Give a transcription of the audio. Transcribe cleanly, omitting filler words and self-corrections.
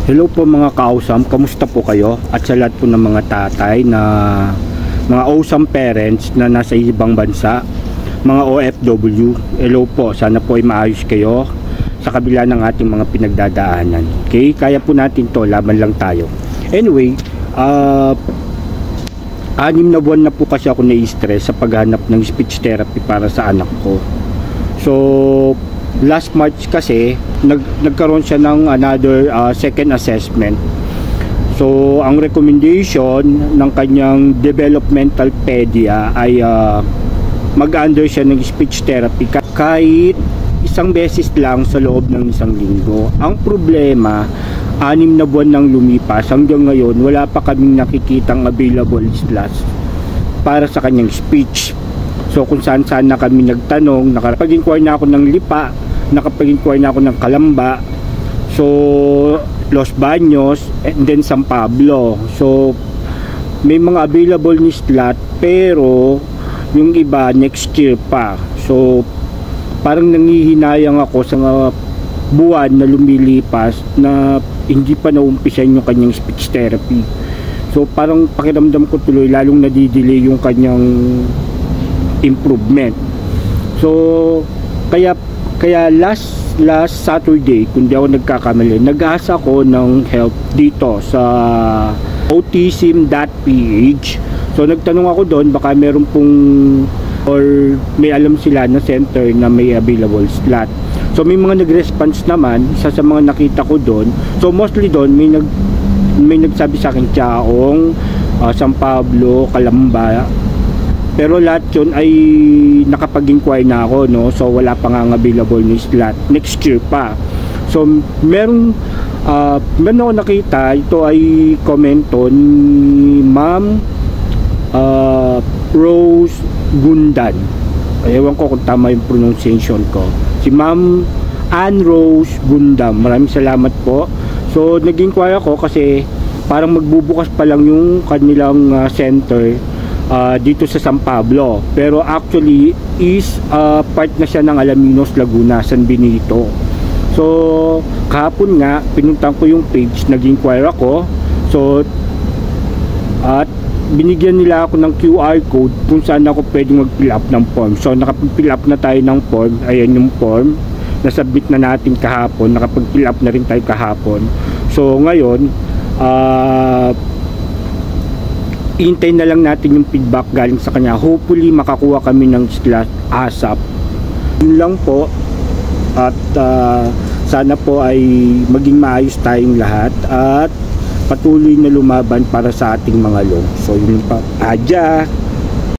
Hello po mga ka-awesome, kamusta po kayo? At sa lahat po ng mga tatay na mga awesome parents na nasa ibang bansa, mga OFW, hello po, sana po ay maayos kayo sa kabila ng ating mga pinagdadaanan. Okay, kaya po natin to, laban lang tayo. Anyway, 6 na buwan na po kasi ako na-stress sa paghanap ng speech therapy para sa anak ko. So last March kasi nagkaroon siya ng another second assessment. So ang recommendation ng kanyang developmental pedia ay mag-under siya ng speech therapy kahit isang beses lang sa loob ng isang linggo. Ang problema, 6 na buwan nang lumipas, hanggang ngayon wala pa kaming nakikitang available slots para sa kanyang speech. So kung saan na kami nagtanong, nakapag-inquire na ako ng Lipa, nakapag-inquire na ako ng Calamba, so Los Baños, and then San Pablo. So may mga available ni slot, pero yung iba next year pa. So parang nangihinayang ako sa buwan na lumilipas na hindi pa naumpisan yung kanyang speech therapy. So parang pakiramdam ko tuloy lalong nadidelay yung kanyang improvement. So kaya last Saturday, kung di ako nagkakamali, nag-asa ako ng help dito sa autism.ph. So nagtanong ako doon, baka meron pong or may alam sila na center na may available slot. So may mga nag-response naman, isa sa mga nakita ko doon. So mostly doon may nagsabi sa akin Chaong, San Pablo, Calamba. Pero lahat yun ay nakapag-inquire na ako, no? So wala pa nga available ni slot, next year pa. So meron ako nakita, ito ay komento ni Ma'am Rose Gundan. Ewan ko kung tama yung pronunciation ko. Si Ma'am Ann Rose Gundan, maraming salamat po. So nag-inquire ako kasi parang magbubukas pa lang yung kanilang center dito sa San Pablo, pero actually is part na siya ng Alaminos, Laguna, San Benito. So kahapon nga pinuntan ko yung page, nag-inquire ako, so at binigyan nila ako ng QR code kung saan ako pwedeng mag-fill up ng form. So nakapag-fill up na tayo ng form, ayan yung form, nasubmit na natin kahapon, nakapag-fill up na rin tayo kahapon. So ngayon hintay na lang natin yung feedback galing sa kanya. Hopefully makakuha kami ng slot ASAP. Yun lang po. At sana po ay maging maayos tayong lahat at patuloy na lumaban para sa ating mga law. So yun pa. Adya!